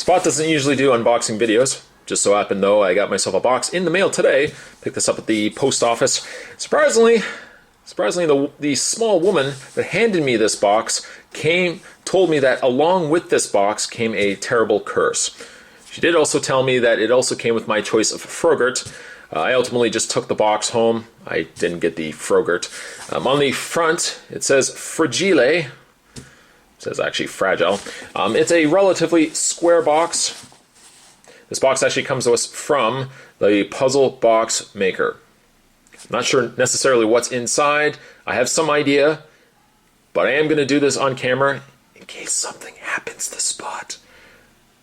Spot doesn't usually do unboxing videos. Just so happened though, I got myself a box in the mail today. Picked this up at the post office. Surprisingly, the small woman that handed me this box told me that along with this box came a terrible curse. She did also tell me that it also came with my choice of Frogurt. I ultimately just took the box home. I didn't get the Frogurt. On the front, it says Fragile. It says actually fragile. It's a relatively square box. This box actually comes to us from the Puzzle Box Maker. I'm not sure necessarily what's inside. I have some idea, but I am going to do this on camera in case something happens to Spot.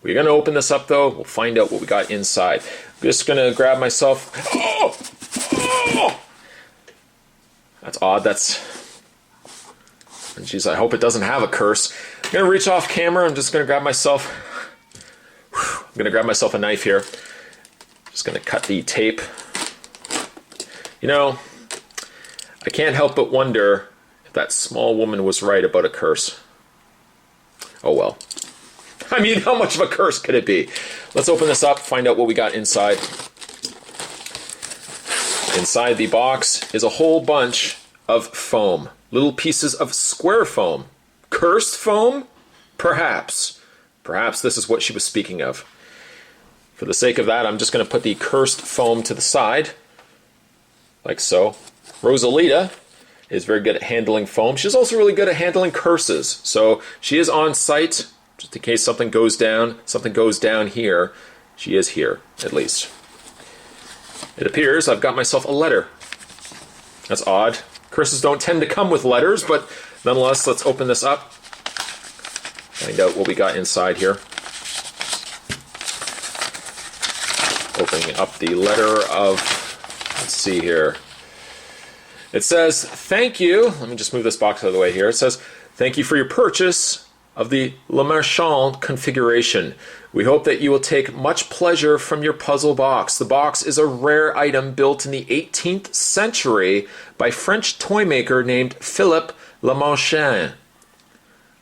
We're going to open this up though. We'll find out what we got inside. I'm just going to grab myself. Oh! Oh! That's odd. Jeez, I hope it doesn't have a curse. I'm going to reach off camera. I'm just going to grab myself. I'm going to grab myself a knife here. Just going to cut the tape. You know, I can't help but wonder if that small woman was right about a curse. Oh well. I mean, how much of a curse could it be? Let's open this up, find out what we got inside. Inside the box is a whole bunch of foam. Little pieces of square foam. Cursed foam? Perhaps. Perhaps this is what she was speaking of. For the sake of that, I'm just going to put the cursed foam to the side. Like so. Rosalita is very good at handling foam. She's also really good at handling curses. So she is on site. Just in case something goes down here, she is here, at least. It appears I've got myself a letter. That's odd. Curses don't tend to come with letters, but nonetheless, let's open this up. Find out what we got inside here. Opening up the letter of, let's see here. It says, thank you. Let me just move this box out of the way here. It says, thank you for your purchase of the Le Marchand configuration. We hope that you will take much pleasure from your puzzle box. The box is a rare item built in the 18th century by French toy maker named Philippe Le Marchand.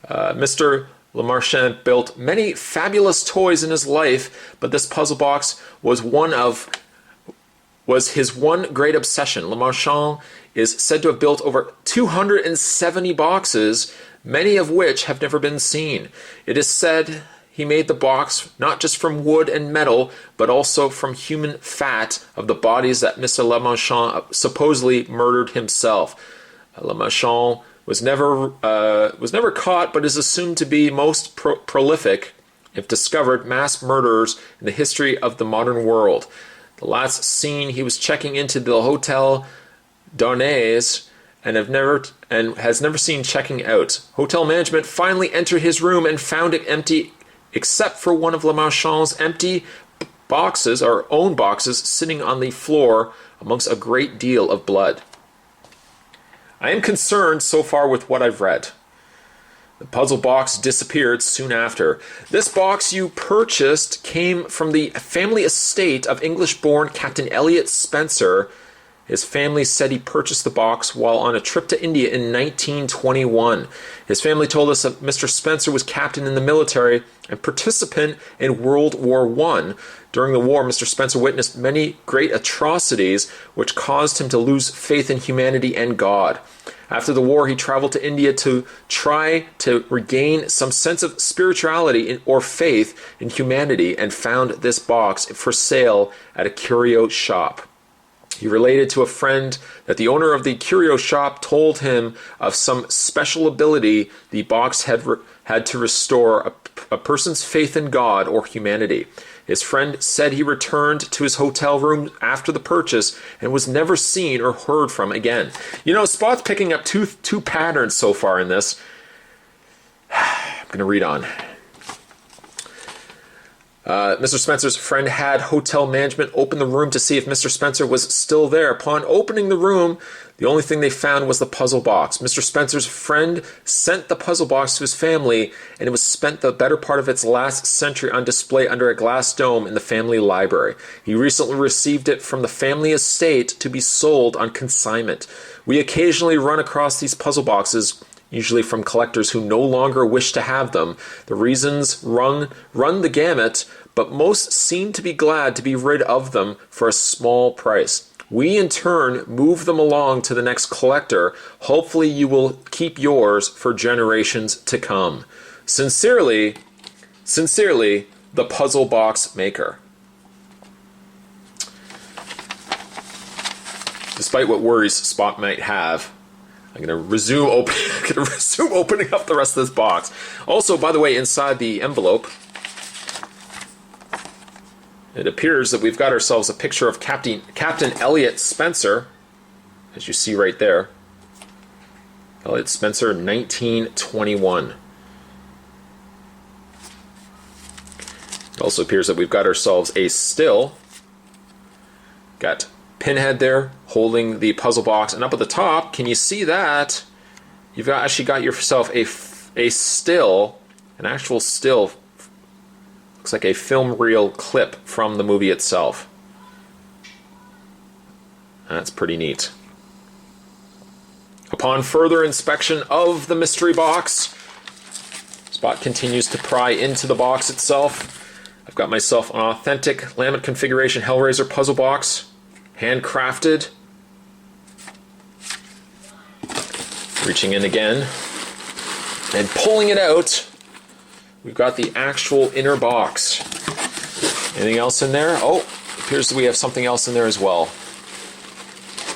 Mr. Le Marchand built many fabulous toys in his life, but this puzzle box was his one great obsession. Le Marchand is said to have built over 270 boxes, many of which have never been seen. It is said he made the box not just from wood and metal, but also from human fat of the bodies that Mr. Le Marchand supposedly murdered himself. Le Marchand was never caught, but is assumed to be most prolific, if discovered, mass murderers in the history of the modern world. The last seen, he was checking into the Hotel Darnayes and has never seen checking out. Hotel management finally entered his room and found it empty, except for one of Le Marchand's empty boxes, or own boxes, sitting on the floor amongst a great deal of blood. I am concerned so far with what I've read. The puzzle box disappeared soon after. This box you purchased came from the family estate of English-born Captain Elliot Spencer. His family said he purchased the box while on a trip to India in 1921. His family told us that Mr. Spencer was captain in the military and participant in World War I. During the war, Mr. Spencer witnessed many great atrocities which caused him to lose faith in humanity and God. After the war, he traveled to India to try to regain some sense of spirituality or faith in humanity and found this box for sale at a curio shop. He related to a friend that the owner of the curio shop told him of some special ability the box had to restore a person's faith in God or humanity. His friend said he returned to his hotel room after the purchase and was never seen or heard from again. You know, Spot's picking up two patterns so far in this. I'm going to read on. Mr. Spencer's friend had hotel management open the room to see if Mr. Spencer was still there. Upon opening the room, the only thing they found was the puzzle box. Mr. Spencer's friend sent the puzzle box to his family, and it was spent the better part of its last century on display under a glass dome in the family library. He recently received it from the family estate to be sold on consignment. We occasionally run across these puzzle boxes usually from collectors who no longer wish to have them. The reasons run the gamut, but most seem to be glad to be rid of them for a small price. We in turn move them along to the next collector. Hopefully you will keep yours for generations to come. Sincerely, the Puzzle Box Maker. Despite what worries Spot might have, I'm going to resume opening up the rest of this box. Also, by the way, inside the envelope, it appears that we've got ourselves a picture of Captain Elliot Spencer, as you see right there. Elliot Spencer, 1921. It also appears that we've got ourselves a still. Got Pinhead there holding the puzzle box, and up at the top, can you see that? You've actually got yourself a still, an actual still. Looks like a film reel clip from the movie itself. That's pretty neat. Upon further inspection of the mystery box, Spot continues to pry into the box itself. I've got myself an authentic laminate configuration Hellraiser puzzle box, handcrafted. Reaching in again and pulling it out, we've got the actual inner box. Anything else in there? Oh, it appears that we have something else in there as well.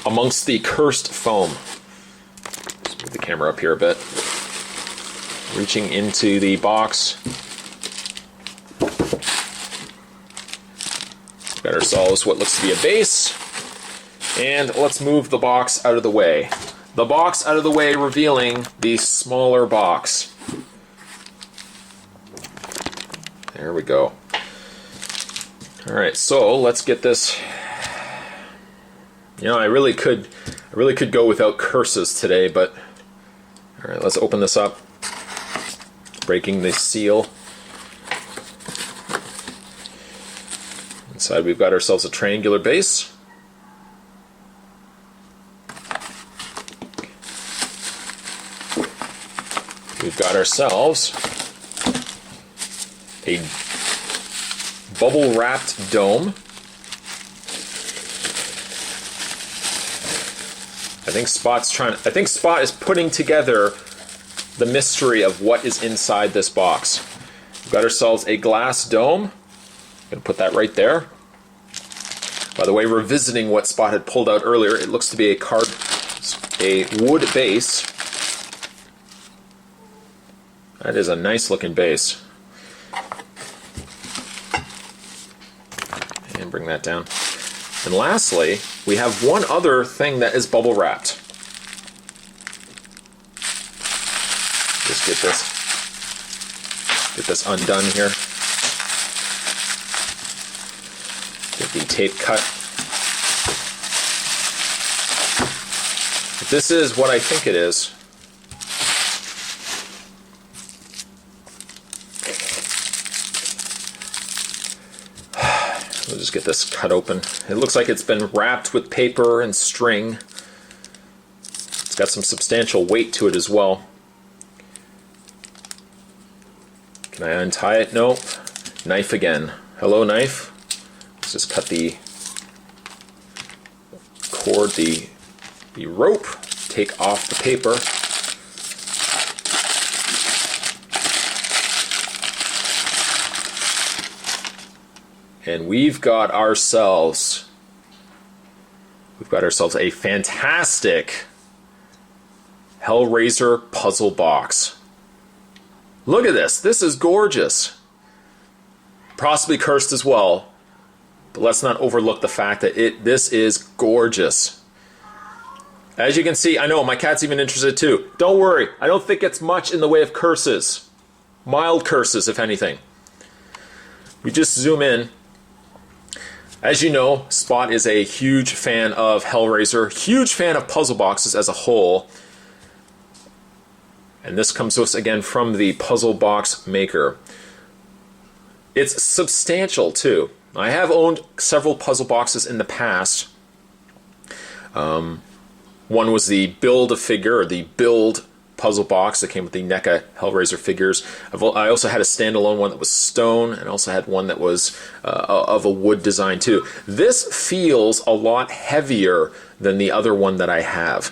Amongst the cursed foam. Let's move the camera up here a bit. Reaching into the box. Got ourselves what looks to be a base. And let's move the box out of the way. The box out of the way, revealing the smaller box. There we go. Alright, so let's get this. You know, I really could go without curses today, but alright, let's open this up. Breaking the seal. Inside we've got ourselves a triangular base. We've got ourselves a bubble-wrapped dome. I think Spot is putting together the mystery of what is inside this box. We've got ourselves a glass dome. I'm going to put that right there. By the way, revisiting what Spot had pulled out earlier, it looks to be a wood base. That is a nice looking base. And bring that down. And lastly, we have one other thing that is bubble wrapped. Just get this undone here. Get the tape cut. If this is what I think it is, we'll just get this cut open. It looks like it's been wrapped with paper and string. It's got some substantial weight to it as well. Can I untie it? Nope. Knife again. Hello, knife. Let's just cut the cord, the rope, take off the paper. And we've got ourselves a fantastic Hellraiser puzzle box. Look at this. This is gorgeous. Possibly cursed as well, but let's not overlook the fact that this is gorgeous. As you can see, I know my cat's even interested too. Don't worry, I don't think it's much in the way of curses. Mild curses, if anything. We just zoom in. As you know, Spot is a huge fan of Hellraiser, huge fan of puzzle boxes as a whole. And this comes to us again from the Puzzle Box Maker. It's substantial too. I have owned several puzzle boxes in the past. One was the Build-A-Figure, or the Build puzzle box that came with the NECA Hellraiser figures. I also had a standalone one that was stone, and also had one that was of a wood design too. This feels a lot heavier than the other one that I have.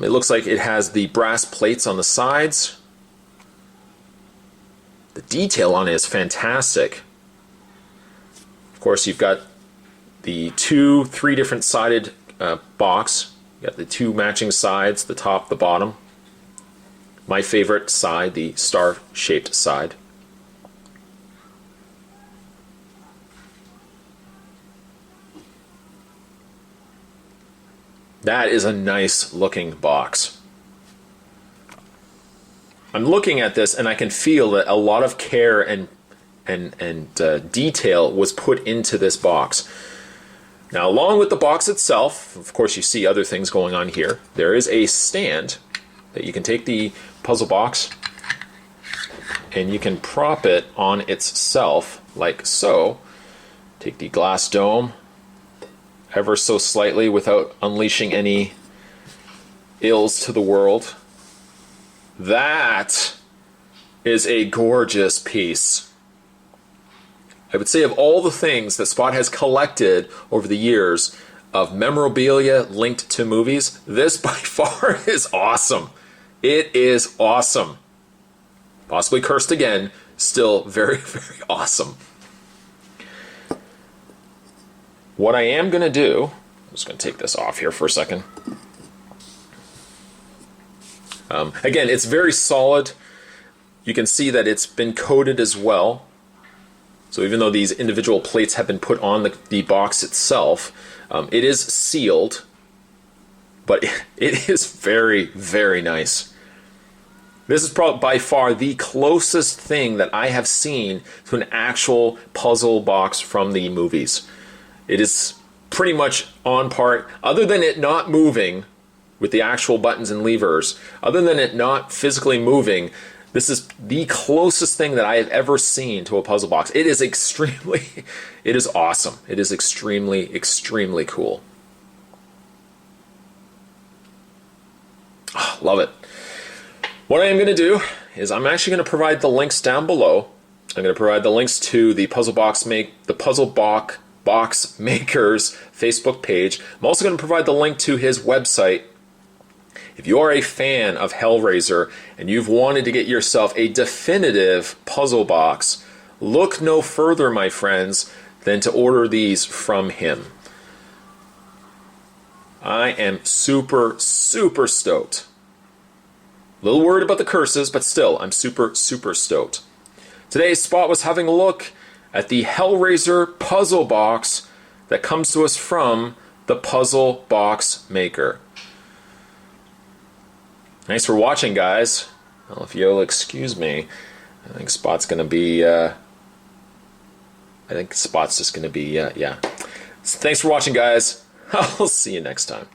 It looks like it has the brass plates on the sides. The detail on it is fantastic. Of course, you've got the three different sided box. You got the two matching sides, the top, the bottom. My favorite side, the star-shaped side. That is a nice looking box. I'm looking at this and I can feel that a lot of care and detail was put into this box. Now, along with the box itself, of course you see other things going on here. There is a stand that you can take the puzzle box and you can prop it on itself like so. Take the glass dome ever so slightly without unleashing any ills to the world. That is a gorgeous piece. I would say of all the things that Spot has collected over the years of memorabilia linked to movies, this by far is awesome. It is awesome. Possibly cursed again, still very, very awesome. What I am going to do, I'm just going to take this off here for a second. Again, it's very solid. You can see that it's been coated as well. So even though these individual plates have been put on the box itself, it is sealed, but it is very, very nice. This is probably by far the closest thing that I have seen to an actual puzzle box from the movies. It is pretty much on par, other than it not moving with the actual buttons and levers, other than it not physically moving. This is the closest thing that I have ever seen to a puzzle box. It is extremely, it is awesome. It is extremely, extremely cool. Oh, love it. What I am going to do is I'm actually going to provide the links down below. I'm going to provide the links to the Puzzle Box Maker's Facebook page. I'm also going to provide the link to his website. If you are a fan of Hellraiser and you've wanted to get yourself a definitive puzzle box, look no further, my friends, than to order these from him. I am super, super stoked. A little worried about the curses, but still, I'm super, super stoked. Today, Spot was having a look at the Hellraiser Puzzle Box that comes to us from the Puzzle Box Maker. Thanks for watching, guys. Well, if you'll excuse me, I think Spot's going to be, yeah. Thanks for watching, guys. I'll see you next time.